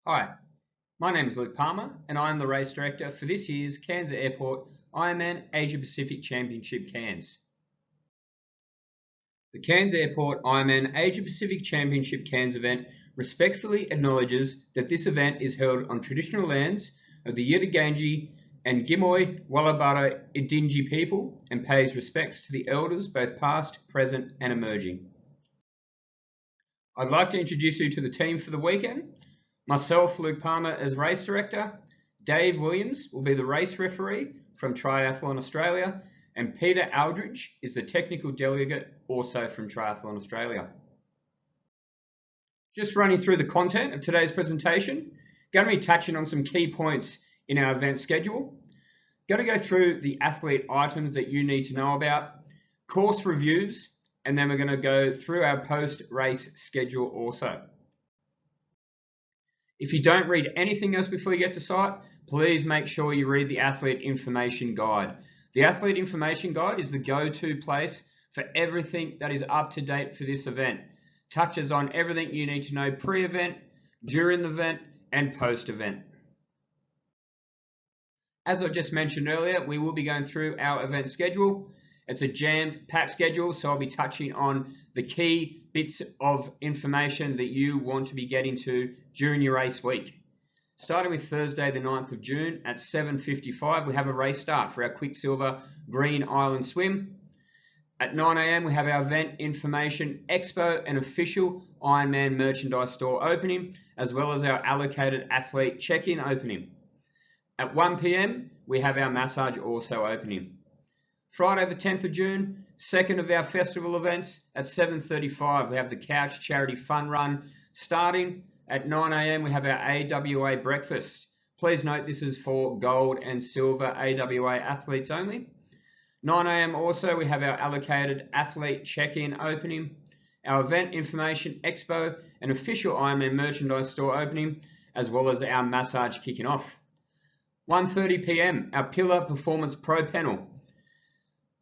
Hi, my name is Luke Palmer and I am the race director for this year's Cairns Airport IRONMAN Asia Pacific Championship Cairns. The Cairns Airport IRONMAN Asia Pacific Championship Cairns event respectfully acknowledges that this event is held on traditional lands of the Yirrkala and Gimoy Wallabara Idingi people and pays respects to the elders both past, present and emerging. I'd like to introduce you to the team for the weekend. Myself, Luke Palmer, as race director. Dave Williams will be the race referee from Triathlon Australia, and Peter Aldridge is the technical delegate, also from Triathlon Australia. Just running through the content of today's presentation, going to be touching on some key points in our event schedule. Going to go through the athlete items that you need to know about, course reviews, and then we're going to go through our post-race schedule also. If you don't read anything else before you get to site, please make sure you read the Athlete Information Guide. The Athlete Information Guide is the go-to place for everything that is up to date for this event. Touches on everything you need to know pre-event, during the event, and post-event. As I just mentioned earlier, we will be going through our event schedule. It's a jam-packed schedule, so I'll be touching on the key bits of information that you want to be getting to during your race week. Starting with Thursday the 9th of June at 7:55, we have a race start for our Quicksilver Green Island Swim. At 9 AM, we have our Event Information Expo and official Ironman merchandise store opening, as well as our allocated athlete check-in opening. At 1 PM, we have our massage also opening. Friday the 10th of June, second of our festival events, at 7:35 we have the Couch Charity Fun Run starting. At 9 AM we have our AWA breakfast. Please note this is for gold and silver AWA athletes only. 9 AM also we have our allocated athlete check-in opening, our Event Information Expo and official Ironman merchandise store opening, as well as our massage kicking off. 1:30 PM, our Pillar Performance Pro panel.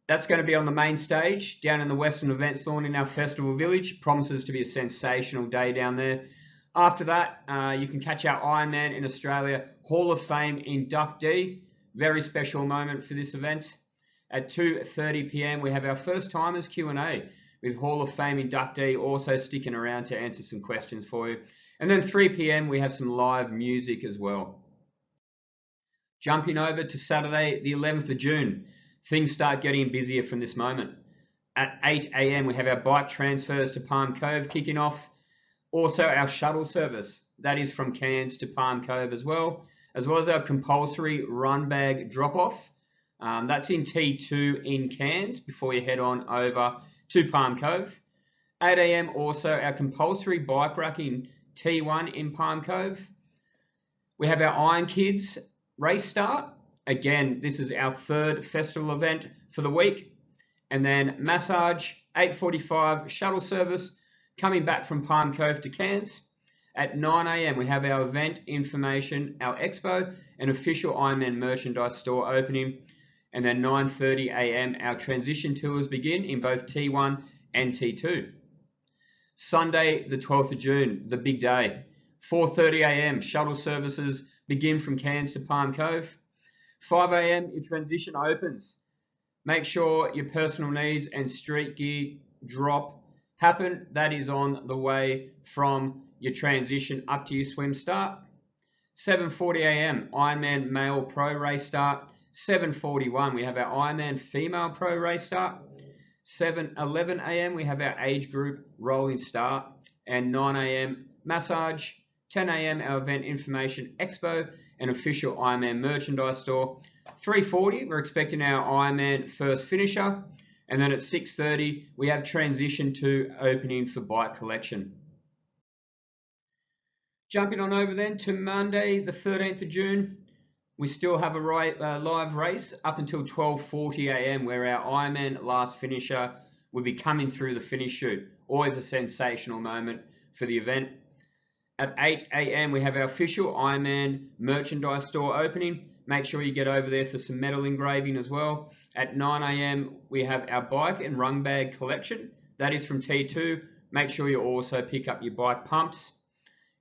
That's going to be on the main stage down in the Western Events Lawn in our Festival Village. Promises to be a sensational day down there. After that, you can catch our Ironman in Australia Hall of Fame inductee. Very special moment for this event. At 2:30 PM, we have our First Timers Q&A with Hall of Fame inductee also sticking around to answer some questions for you. And then 3 PM, we have some live music as well. Jumping over to Saturday, the 11th of June. Things start getting busier from this moment. At 8 AM, we have our bike transfers to Palm Cove kicking off. Also our shuttle service, that is from Cairns to Palm Cove as well as our compulsory run bag drop-off. That's in T2 in Cairns before you head on over to Palm Cove. 8 AM also our compulsory bike rack in T1 in Palm Cove. We have our Iron Kids race start. Again, this is our third festival event for the week. And then massage, 8:45 shuttle service, coming back from Palm Cove to Cairns. At 9 AM, we have our Event Information, our Expo, and official Ironman merchandise store opening. And then 9:30 AM, our transition tours begin in both T1 and T2. Sunday, the 12th of June, the big day. 4:30 AM, shuttle services begin from Cairns to Palm Cove. 5 AM, your transition opens. Make sure your personal needs and street gear drop happen. That is on the way from your transition up to your swim start. 7:40 AM, Ironman Male Pro Race start. 7:41, we have our Ironman Female Pro Race start. 7:11 AM, we have our age group rolling start. And 9 AM, massage. 10 AM, our Event Information Expo and official Ironman merchandise store. 3:40, we're expecting our Ironman first finisher. And then at 6:30, we have transition to opening for bike collection. Jumping on over then to Monday, the 13th of June, we still have a live race up until 12:40 AM where our Ironman last finisher will be coming through the finish chute. Always a sensational moment for the event. At 8 AM, we have our official Ironman merchandise store opening. Make sure you get over there for some metal engraving as well. At 9 AM, we have our bike and run bag collection. That is from T2. Make sure you also pick up your bike pumps.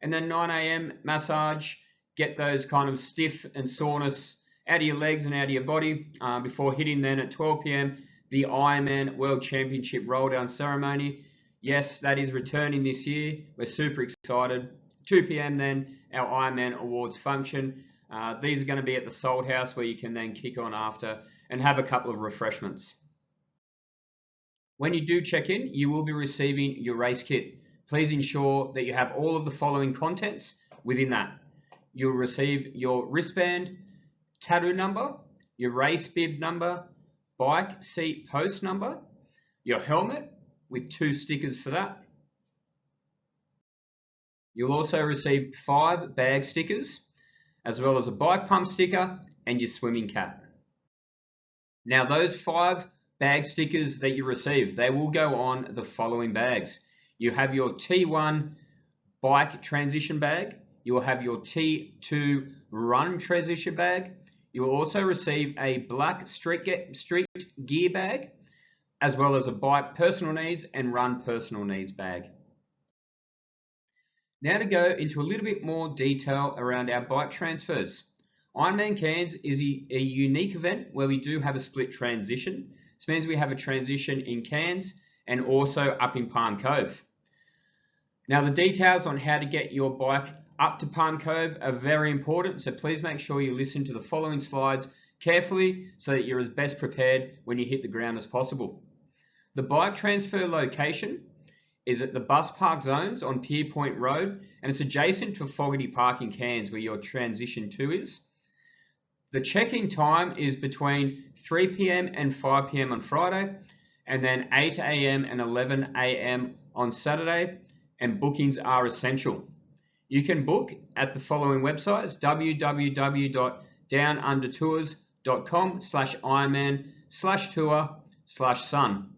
And then 9 a.m. massage, get those kind of stiff and soreness out of your legs and out of your body before hitting then at 12 p.m. the Ironman World Championship roll down ceremony. Yes, that is returning this year. We're super excited. 2 p.m. then our Ironman Awards function. These are going to be at the Salt House where you can then kick on after and have a couple of refreshments. When you do check in, you will be receiving your race kit. Please ensure that you have all of the following contents within that. You'll receive your wristband, tattoo number, your race bib number, bike seat post number, your helmet with 2 stickers for that. You'll also receive 5 bag stickers, as well as a bike pump sticker and your swimming cap. Now those 5 bag stickers that you receive, they will go on the following bags. You have your T1 bike transition bag, you will have your T2 run transition bag, you will also receive a black street gear bag, as well as a bike personal needs and run personal needs bag. Now to go into a little bit more detail around our bike transfers. Ironman Cairns is a unique event where we do have a split transition. This means we have a transition in Cairns and also up in Palm Cove. Now the details on how to get your bike up to Palm Cove are very important, so please make sure you listen to the following slides carefully so that you're as best prepared when you hit the ground as possible. The bike transfer location is at the bus park zones on Pier Point Road, and it's adjacent to Fogarty Park in Cairns where your transition 2 is. The check-in time is between 3 p.m. and 5 p.m. on Friday, and then 8 a.m. and 11 a.m. on Saturday, and bookings are essential. You can book at the following websites: www.downundertours.com/Ironman/tour/sun.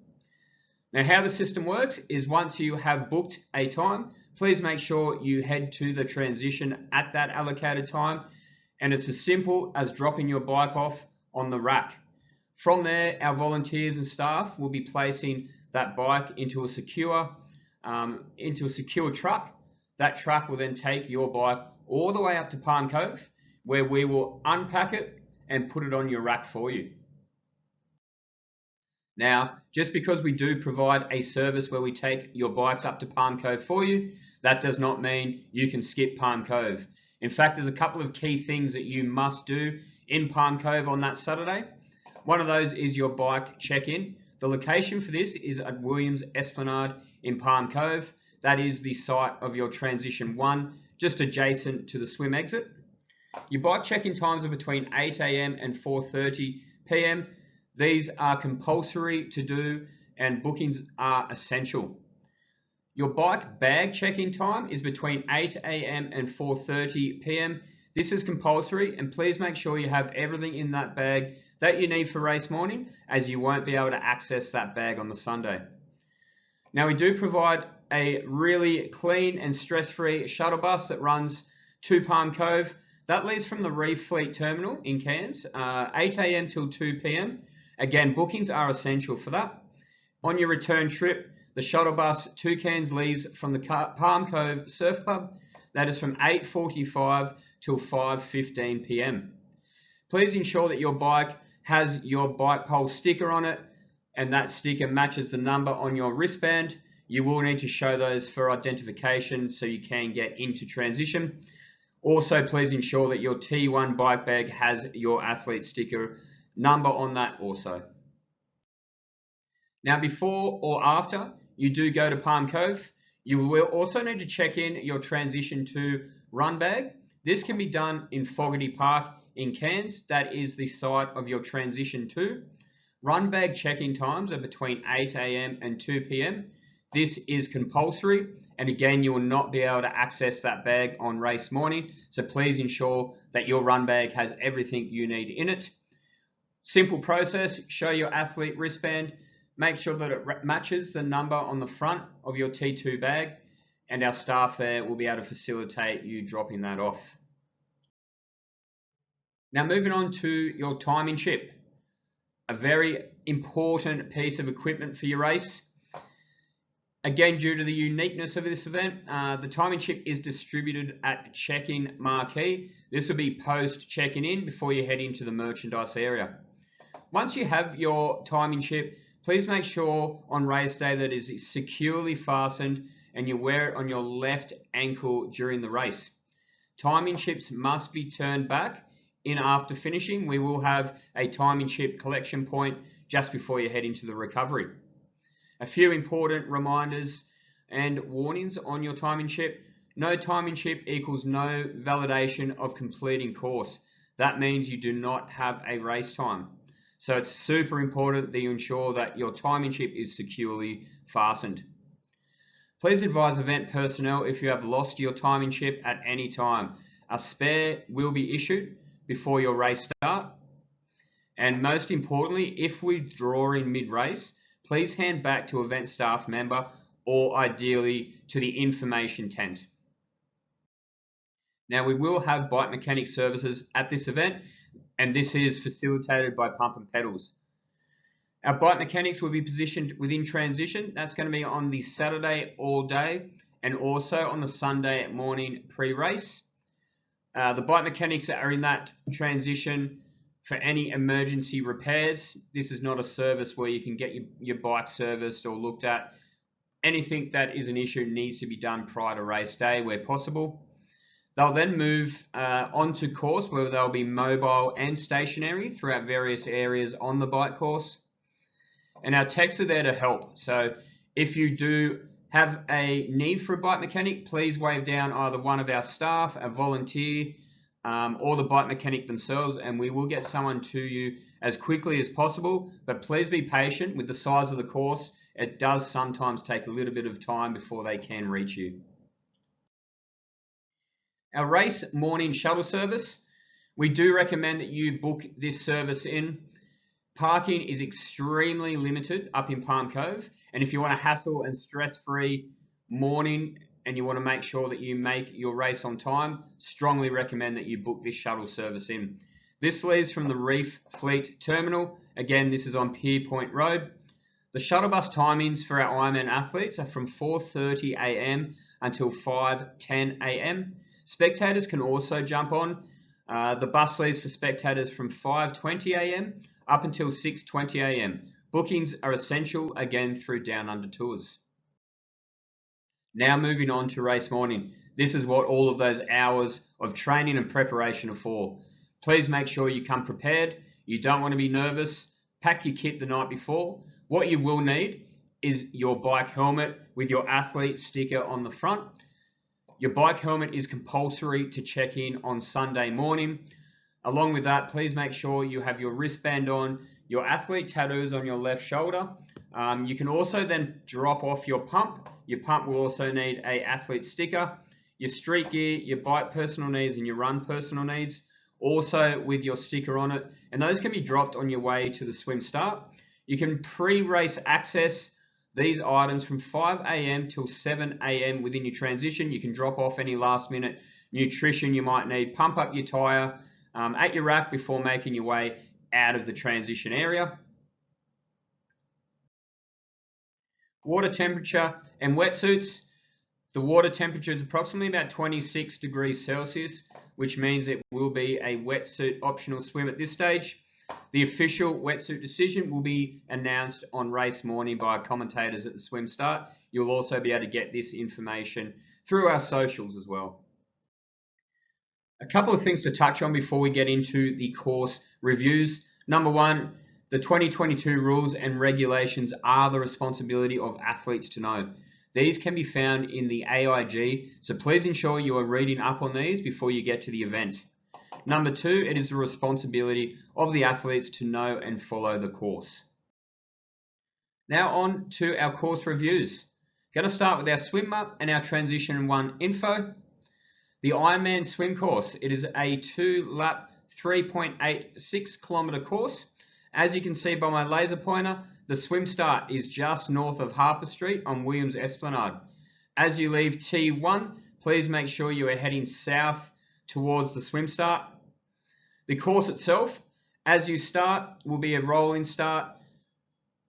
Now how the system works is once you have booked a time, please make sure you head to the transition at that allocated time, and it's as simple as dropping your bike off on the rack. From there, our volunteers and staff will be placing that bike into a secure truck. That truck will then take your bike all the way up to Palm Cove, where we will unpack it and put it on your rack for you. Now, just because we do provide a service where we take your bikes up to Palm Cove for you, that does not mean you can skip Palm Cove. In fact, there's a couple of key things that you must do in Palm Cove on that Saturday. One of those is your bike check-in. The location for this is at Williams Esplanade in Palm Cove. That is the site of your transition 1, just adjacent to the swim exit. Your bike check-in times are between 8 a.m. and 4:30 p.m. These are compulsory to do and bookings are essential. Your bike bag check-in time is between 8 a.m. and 4:30 p.m. This is compulsory, and please make sure you have everything in that bag that you need for race morning, as you won't be able to access that bag on the Sunday. Now we do provide a really clean and stress-free shuttle bus that runs to Palm Cove. That leaves from the Reef Fleet Terminal in Cairns, 8 a.m. till 2 p.m. Again, bookings are essential for that. On your return trip, the shuttle bus to Cairns leaves from the Palm Cove Surf Club. That is from 8:45 till 5:15 p.m. Please ensure that your bike has your bike pole sticker on it, and that sticker matches the number on your wristband. You will need to show those for identification so you can get into transition. Also, please ensure that your T1 bike bag has your athlete sticker number on that also. Now, before or after you do go to Palm Cove, you will also need to check in your transition 2 run bag. This can be done in Fogarty Park in Cairns. That is the site of your transition 2. Run bag check-in times are between 8 a.m. and 2 p.m. This is compulsory, and again, you will not be able to access that bag on race morning, so please ensure that your run bag has everything you need in it. Simple process: show your athlete wristband, make sure that it matches the number on the front of your T2 bag, and our staff there will be able to facilitate you dropping that off. Now moving on to your timing chip, a very important piece of equipment for your race. Again, due to the uniqueness of this event, the timing chip is distributed at check-in marquee. This will be post checking in before you head into the merchandise area. Once you have your timing chip, please make sure on race day that it is securely fastened and you wear it on your left ankle during the race. Timing chips must be turned back in after finishing. We will have a timing chip collection point just before you head into the recovery. A few important reminders and warnings on your timing chip. No timing chip equals no validation of completing course. That means you do not have a race time. So it's super important that you ensure that your timing chip is securely fastened. Please advise event personnel if you have lost your timing chip at any time. A spare will be issued before your race start. And most importantly, if we draw in mid-race, please hand back to event staff member or ideally to the information tent. Now we will have bike mechanic services at this event, and this is facilitated by Pump and Pedals. Our bike mechanics will be positioned within transition. That's going to be on the Saturday all day and also on the Sunday morning pre-race. The bike mechanics are in that transition for any emergency repairs. This is not a service where you can get your bike serviced or looked at. Anything that is an issue needs to be done prior to race day where possible. They'll then move onto course where they'll be mobile and stationary throughout various areas on the bike course. And our techs are there to help. So if you do have a need for a bike mechanic, please wave down either one of our staff, a volunteer, or the bike mechanic themselves, and we will get someone to you as quickly as possible. But please be patient with the size of the course. It does sometimes take a little bit of time before they can reach you. Our race morning shuttle service, we do recommend that you book this service in. Parking is extremely limited up in Palm Cove, and if you want a hassle and stress-free morning and you want to make sure that you make your race on time, strongly recommend that you book this shuttle service in. This leaves from the Reef Fleet Terminal. Again, this is on Pier Point Road. The shuttle bus timings for our Ironman athletes are from 4:30 a.m. until 5:10 a.m. Spectators can also jump on. The bus leaves for spectators from 5:20 a.m. up until 6:20 a.m. Bookings are essential, again, through Down Under Tours. Now moving on to race morning. This is what all of those hours of training and preparation are for. Please make sure you come prepared. You don't want to be nervous. Pack your kit the night before. What you will need is your bike helmet with your athlete sticker on the front. Your bike helmet is compulsory to check in on Sunday morning. Along with that, please make sure you have your wristband on, your athlete tattoos on your left shoulder. You can also then drop off your pump. Your pump will also need an athlete sticker, your street gear, your bike personal needs, and your run personal needs, also with your sticker on it. And those can be dropped on your way to the swim start. You can pre-race access these items from 5 a.m. till 7 a.m. within your transition. You can drop off any last minute nutrition you might need, pump up your tyre at your rack before making your way out of the transition area. Water temperature and wetsuits. The water temperature is approximately about 26 degrees Celsius, which means it will be a wetsuit optional swim at this stage. The official wetsuit decision will be announced on race morning by commentators at the swim start. You'll also be able to get this information through our socials as well. A couple of things to touch on before we get into the course reviews. Number one, the 2022 rules and regulations are the responsibility of athletes to know. These can be found in the AIG, so please ensure you are reading up on these before you get to the event. Number two, it is the responsibility of the athletes to know and follow the course. Now on to our course reviews. Going to start with our swimmer and our transition 1 info. The Ironman swim course. It is a 2-lap, 3.86 kilometre course. As you can see by my laser pointer, the swim start is just north of Harper Street on Williams Esplanade. As you leave T1, please make sure you are heading south towards the swim start. The course itself, as you start, will be a rolling start.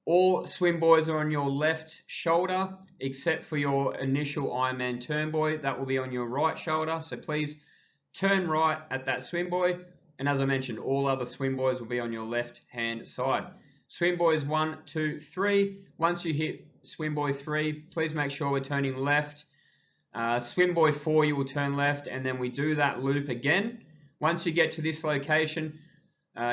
All swim buoys are on your left shoulder, except for your initial Ironman turn buoy. That will be on your right shoulder. So please turn right at that swim buoy. And as I mentioned, all other swim buoys will be on your left-hand side. Swim buoys 1, 2, 3. Once you hit swim buoy 3, please make sure we're turning left. Swim buoy 4, you will turn left, and then we do that loop again. Once you get to this location,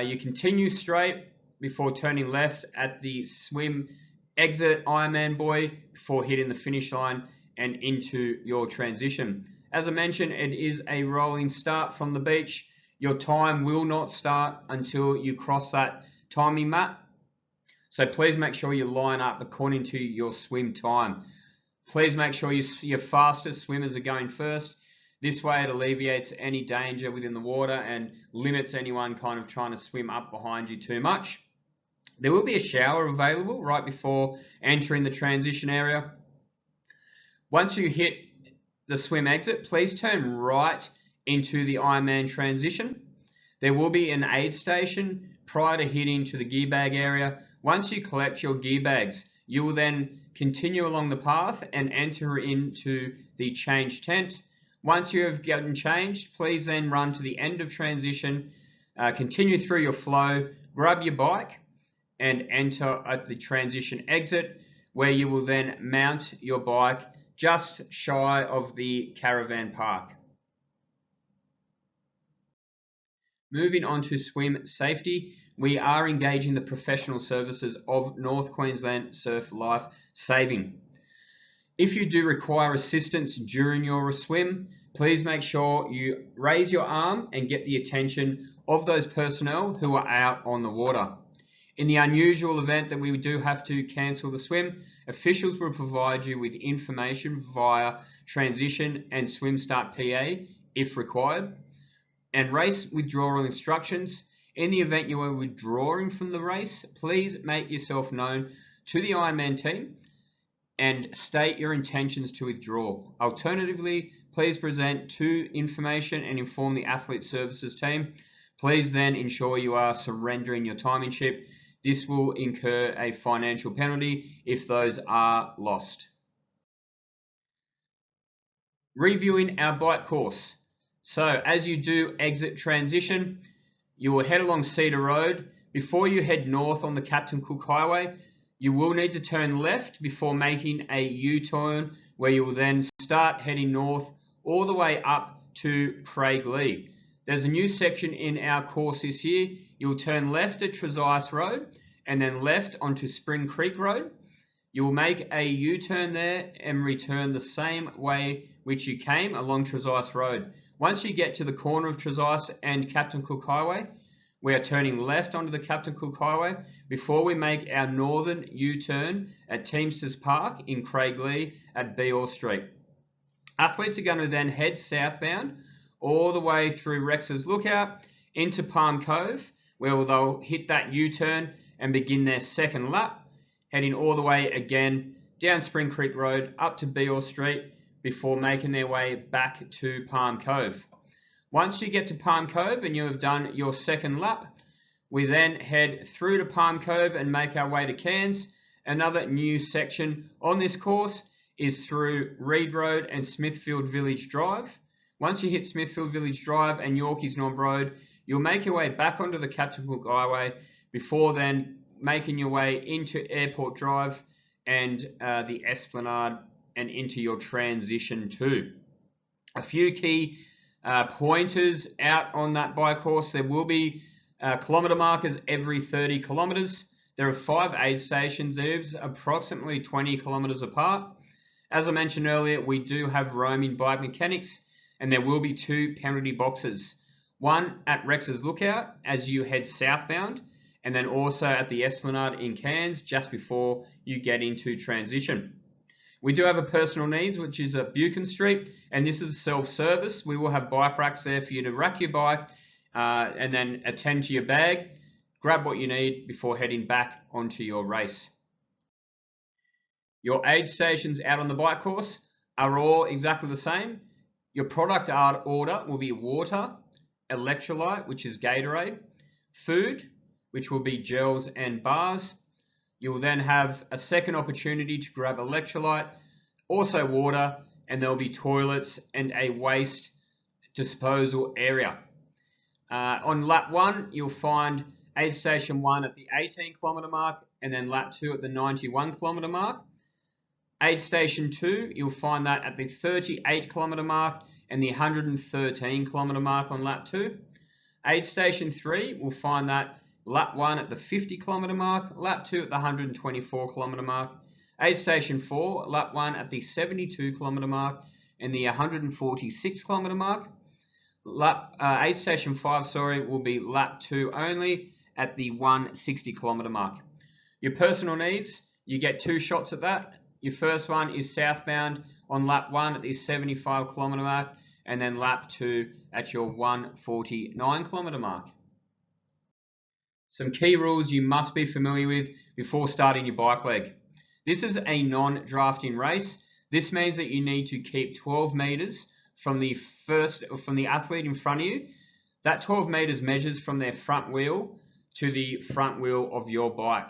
you continue straight before turning left at the swim exit Ironman buoy before hitting the finish line and into your transition. As I mentioned, it is a rolling start from the beach. Your time will not start until you cross that timing map. So please make sure you line up according to your swim time. Please make sure your fastest swimmers are going first. This way it alleviates any danger within the water and limits anyone kind of trying to swim up behind you too much. There will be a shower available right before entering the transition area. Once you hit the swim exit, please turn right into the Ironman transition. There will be an aid station prior to hitting to the gear bag area. Once you collect your gear bags, you will then continue along the path and enter into the change tent. Once you have gotten changed, please then run to the end of transition, continue through your flow, grab your bike and enter at the transition exit, where you will then mount your bike just shy of the caravan park. Moving on to swim safety, we are engaging the professional services of North Queensland Surf Life Saving. If you do require assistance during your swim, please make sure you raise your arm and get the attention of those personnel who are out on the water. In the unusual event that we do have to cancel the swim, officials will provide you with information via transition and swim start PA if required, and race withdrawal instructions. In the event you are withdrawing from the race, please make yourself known to the Ironman team and state your intentions to withdraw. Alternatively, please present to information and inform the athlete services team. Please then ensure you are surrendering your timing chip. This will incur a financial penalty if those are lost. Reviewing our bike course. So as you do exit transition, you will head along Cedar Road. Before you head north on the Captain Cook Highway, you will need to turn left before making a U-turn, where you will then start heading north all the way up to Craiglee. There's a new section in our course this year. You'll turn left at Trezise Road and then left onto Spring Creek Road. You will make a U-turn there and return the same way which you came along Trezise Road. Once you get to the corner of Trezise and Captain Cook Highway, we are turning left onto the Captain Cook Highway before we make our northern U-turn at Teamsters Park in Craiglee at Beale Street. Athletes are going to then head southbound all the way through Rex's Lookout into Palm Cove, where they'll hit that U-turn and begin their second lap, heading all the way again down Spring Creek Road up to Beale Street before making their way back to Palm Cove. Once you get to Palm Cove and you have done your second lap, we then head through to Palm Cove and make our way to Cairns. Another new section on this course is through Reed Road and Smithfield Village Drive. Once you hit Smithfield Village Drive and Yorkeys Knob Road, you'll make your way back onto the Captain Cook Highway before then making your way into Airport Drive and the Esplanade and into your transition too. A few key pointers out on that bike course. There will be kilometre markers every 30 kilometres. There are 5 aid stations. They're approximately 20 kilometres apart. As I mentioned earlier, we do have roaming bike mechanics, and there will be 2 penalty boxes. One at Rex's Lookout as you head southbound, and then also at the Esplanade in Cairns just before you get into transition. We do have a personal needs, which is at Buchan Street, and this is self-service. We will have bike racks there for you to rack your bike and then attend to your bag, grab what you need before heading back onto your race. Your aid stations out on the bike course are all exactly the same. Your product order will be water, electrolyte, which is Gatorade, food, which will be gels and bars, You will then have a second opportunity to grab electrolyte, also water, and there will be toilets and a waste disposal area. On lap 1, you'll find aid station 1 at the 18-kilometre mark, and then lap 2 at the 91-kilometre mark. Aid station 2, you'll find that at the 38-kilometre mark and the 113-kilometre mark on lap 2. Aid station 3, we'll find that lap 1 at the 50-kilometre mark, lap 2 at the 124-kilometre mark. Aid station 4, lap 1 at the 72-kilometre mark and the 146-kilometre mark. Aid station 5, will be lap 2 only at the 160-kilometre mark. Your personal needs, you get 2 shots at that. Your first one is southbound on lap 1 at the 75-kilometre mark, and then lap 2 at your 149-kilometre mark. Some key rules you must be familiar with before starting your bike leg. This is a non-drafting race. This means that you need to keep 12 meters from the athlete in front of you. That 12 meters measures from their front wheel to the front wheel of your bike.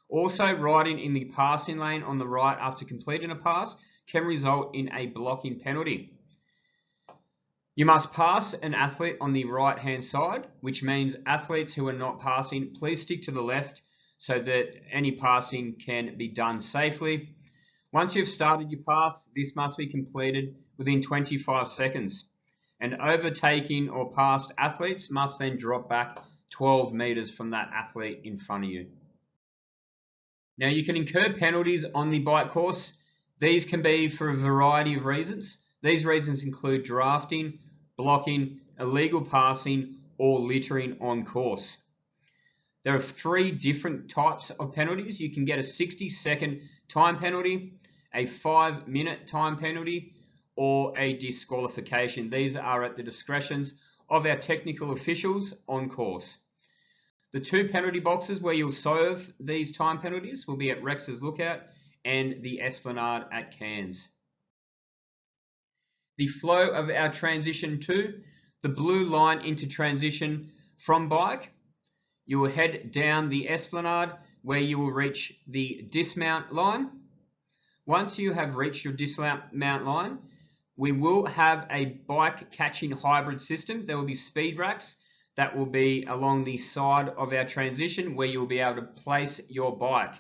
Also, riding in the passing lane on the right after completing a pass can result in a blocking penalty. You must pass an athlete on the right-hand side, which means athletes who are not passing, please stick to the left so that any passing can be done safely. Once you've started your pass, this must be completed within 25 seconds. And overtaking or passed athletes must then drop back 12 meters from that athlete in front of you. Now, you can incur penalties on the bike course. These can be for a variety of reasons. These reasons include drafting, blocking, illegal passing, or littering on course. There are 3 different types of penalties. You can get a 60-second time penalty, a 5-minute time penalty, or a disqualification. These are at the discretions of our technical officials on course. The 2 penalty boxes where you'll serve these time penalties will be at Rex's Lookout and the Esplanade at Cairns. The flow of our transition 2, the blue line into transition from bike, you will head down the Esplanade where you will reach the dismount line. Once you have reached your dismount line, we will have a bike catching hybrid system. There will be speed racks that will be along the side of our transition where you'll be able to place your bike.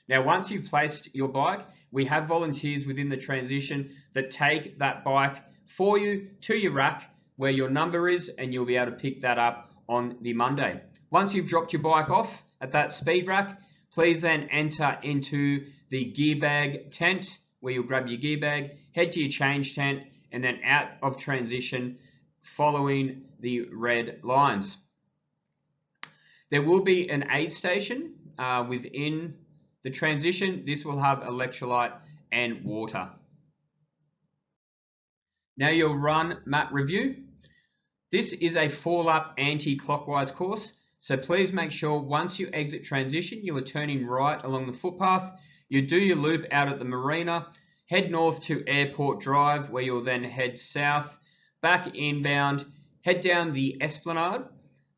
Now, once you've placed your bike, we have volunteers within the transition that take that bike for you to your rack where your number is, and you'll be able to pick that up on the Monday. Once you've dropped your bike off at that speed rack, please then enter into the gear bag tent where you'll grab your gear bag, head to your change tent, and then out of transition following the red lines. There will be an aid station within the transition. This will have electrolyte and water. Now your run map review. This is a 4-lap anti-clockwise course, so please make sure once you exit transition, you are turning right along the footpath. You do your loop out at the marina, head north to Airport Drive, where you'll then head south, back inbound, head down the Esplanade.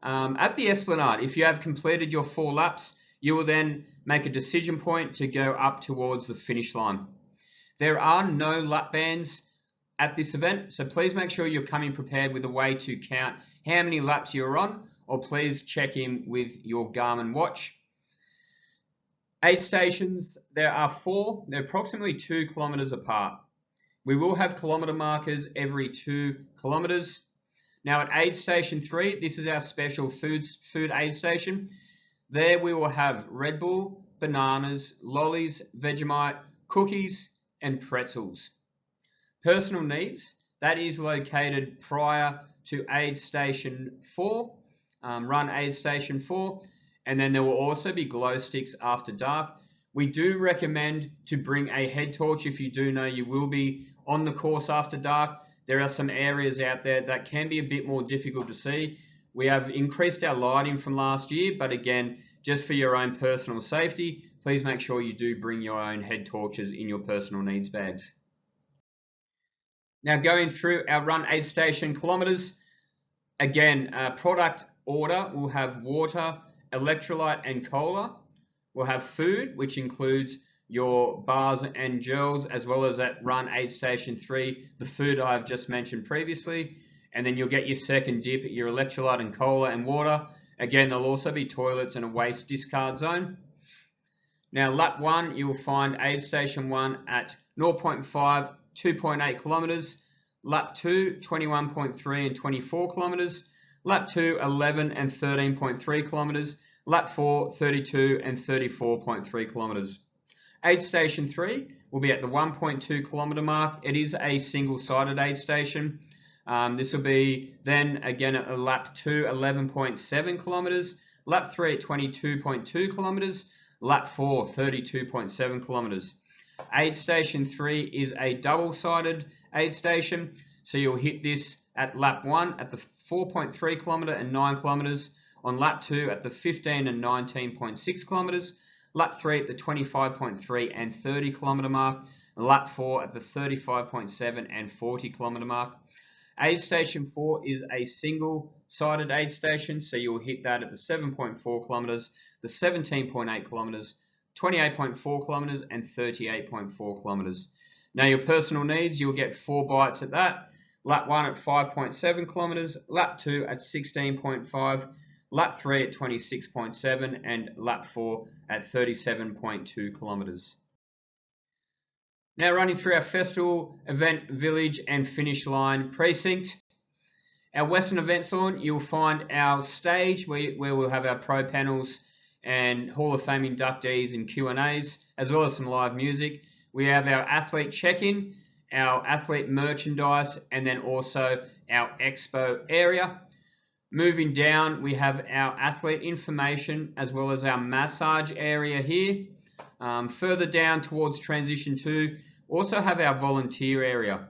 At the Esplanade, if you have completed your 4 laps, you will then make a decision point to go up towards the finish line. There are no lap bands at this event, so please make sure you're coming prepared with a way to count how many laps you're on, or please check in with your Garmin watch. Aid stations, there are 4. They're approximately 2 kilometers apart. We will have kilometer markers every 2 kilometers. Now at aid station 3, this is our special food aid station. There we will have Red Bull, bananas, lollies, Vegemite, cookies, and pretzels. Personal needs, that is located prior to aid station 4, run aid station 4, and then there will also be glow sticks after dark. We do recommend to bring a head torch if you do know you will be on the course after dark. There are some areas out there that can be a bit more difficult to see. We have increased our lighting from last year, but again, just for your own personal safety, please make sure you do bring your own head torches in your personal needs bags. Now going through our run aid station kilometers, again, product order will have water, electrolyte and cola. We'll have food, which includes your bars and gels, as well as at run aid station 3, the food I've just mentioned previously. And then you'll get your second dip, your electrolyte and cola and water. Again, there'll also be toilets and a waste discard zone. Now, lap 1, you will find aid station 1 at 0.5, 2.8 kilometers. Lap 2, 21.3 and 24 kilometers. Lap 2, 11 and 13.3 kilometers. Lap 4, 32 and 34.3 kilometers. Aid station 3 will be at the 1.2 kilometer mark. It is a single-sided aid station. This will be then again at lap 2, 11.7 kilometers. Lap 3 at 22.2 kilometers. Lap 4, 32.7 kilometers. Aid station 3 is a double-sided aid station. So you'll hit this at lap 1 at the 4.3 kilometer and 9 kilometers. On lap 2 at the 15 and 19.6 kilometers. Lap 3 at the 25.3 and 30 kilometer mark. And lap 4 at the 35.7 and 40 kilometer mark. Aid station 4 is a single-sided aid station, so you'll hit that at the 7.4 kilometers, the 17.8 kilometers, 28.4 kilometers, and 38.4 kilometers. Now, your personal needs, you'll get 4 bites at that. Lap 1 at 5.7 kilometers, lap 2 at 16.5, lap 3 at 26.7, and lap 4 at 37.2 kilometers. Now, running through our festival, event, village and finish line precinct. Our Western Events Lawn, you'll find our stage where we'll have our pro panels and Hall of Fame inductees and Q&As, as well as some live music. We have our athlete check-in, our athlete merchandise, and then also our expo area. Moving down, we have our athlete information as well as our massage area here. Further down towards transition 2, also have our volunteer area.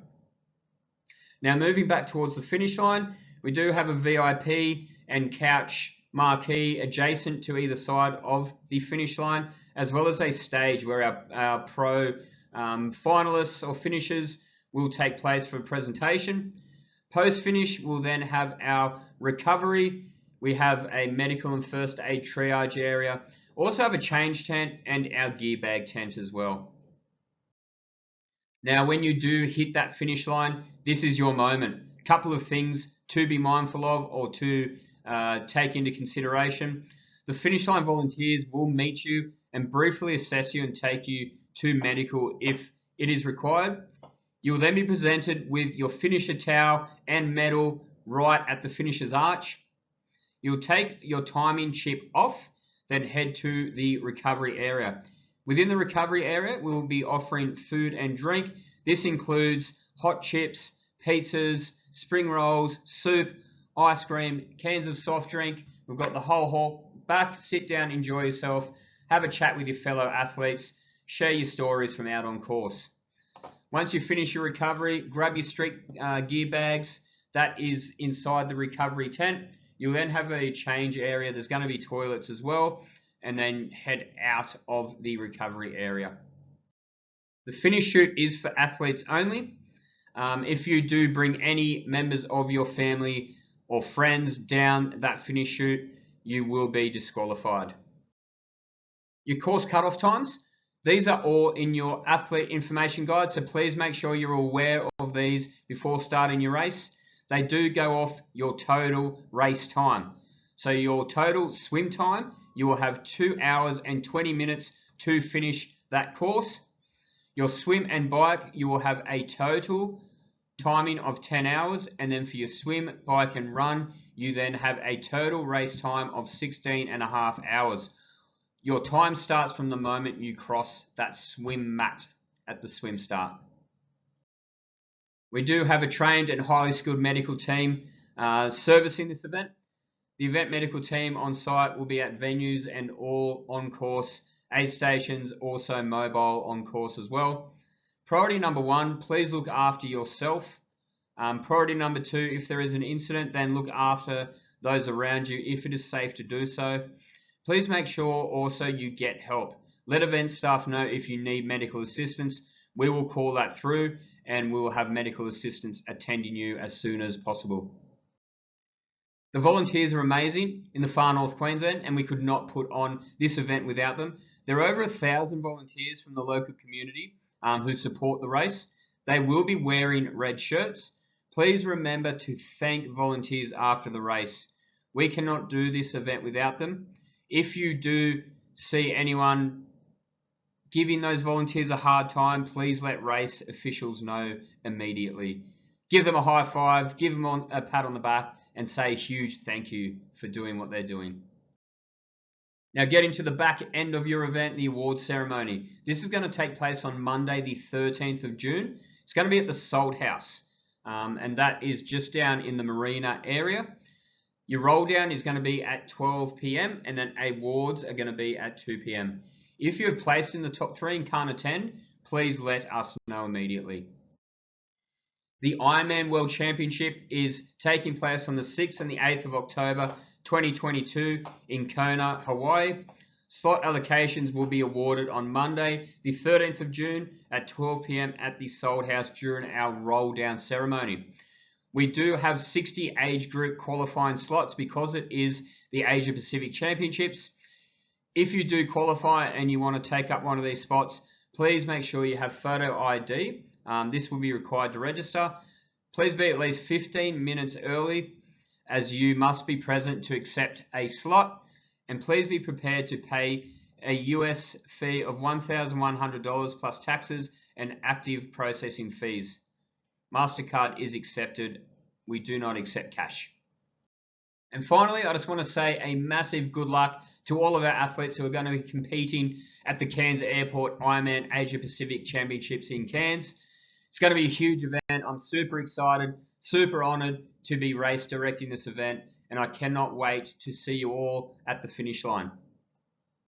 Now, moving back towards the finish line, we do have a VIP and couch marquee adjacent to either side of the finish line, as well as a stage where our pro finalists or finishers will take place for presentation. Post-finish, we'll then have our recovery. We have a medical and first aid triage area. Also have a change tent and our gear bag tent as well. Now, when you do hit that finish line, this is your moment. A couple of things to be mindful of or to take into consideration. The finish line volunteers will meet you and briefly assess you and take you to medical if it is required. You will then be presented with your finisher towel and medal right at the finisher's arch. You'll take your timing chip off, then head to the recovery area. Within the recovery area, we will be offering food and drink. This includes hot chips, pizzas, spring rolls, soup, ice cream, cans of soft drink. We've got the whole hall back. Sit down, enjoy yourself, have a chat with your fellow athletes, share your stories from out on course. Once you finish your recovery, grab your street gear bags. That is inside the recovery tent. You'll then have a change area. There's going to be toilets as well, and then head out of the recovery area. The finish chute is for athletes only. If you do bring any members of your family or friends down that finish chute, you will be disqualified. Your course cutoff times, these are all in your athlete information guide, so please make sure you're aware of these before starting your race. They do go off your total race time. So your total swim time, you will have 2 hours and 20 minutes to finish that course. Your swim and bike, you will have a total timing of 10 hours. And then for your swim, bike and run, you then have a total race time of 16.5 hours. Your time starts from the moment you cross that swim mat at the swim start. We do have a trained and highly skilled medical team servicing this event. The event medical team on site will be at venues and all on-course aid stations, also mobile on course as well. Priority number 1, please look after yourself. Priority number 2, if there is an incident, then look after those around you if it is safe to do so. Please make sure also you get help. Let event staff know if you need medical assistance. We will call that through and we will have medical assistance attending you as soon as possible. The volunteers are amazing in the far north Queensland, and we could not put on this event without them. There are over 1,000 volunteers from the local community who support the race. They will be wearing red shirts. Please remember to thank volunteers after the race. We cannot do this event without them. If you do see anyone giving those volunteers a hard time, please let race officials know immediately. Give them a high five, give them a pat on the back, and say a huge thank you for doing what they're doing. Now, getting to the back end of your event, the awards ceremony. This is going to take place on Monday, the 13th of June. It's going to be at the Salt House, and that is just down in the marina area. Your roll down is going to be at 12 p.m. and then awards are going to be at 2 p.m. If you have placed in the top 3 and can't attend, please let us know immediately. The Ironman World Championship is taking place on the 6th and the 8th of October 2022 in Kona, Hawaii. Slot allocations will be awarded on Monday, the 13th of June at 12 p.m. at the Salt House during our roll down ceremony. We do have 60 age group qualifying slots because it is the Asia Pacific Championships. If you do qualify and you want to take up one of these spots, please make sure you have photo ID. This will be required to register. Please be at least 15 minutes early, as you must be present to accept a slot, and please be prepared to pay a US fee of $1,100 plus taxes and active processing fees. MasterCard is accepted. We do not accept cash. And finally, I just want to say a massive good luck to all of our athletes who are going to be competing at the Cairns Airport IRONMAN Asia Pacific Championships in Cairns. It's going to be a huge event. I'm super excited, super honored to be race directing this event, and I cannot wait to see you all at the finish line.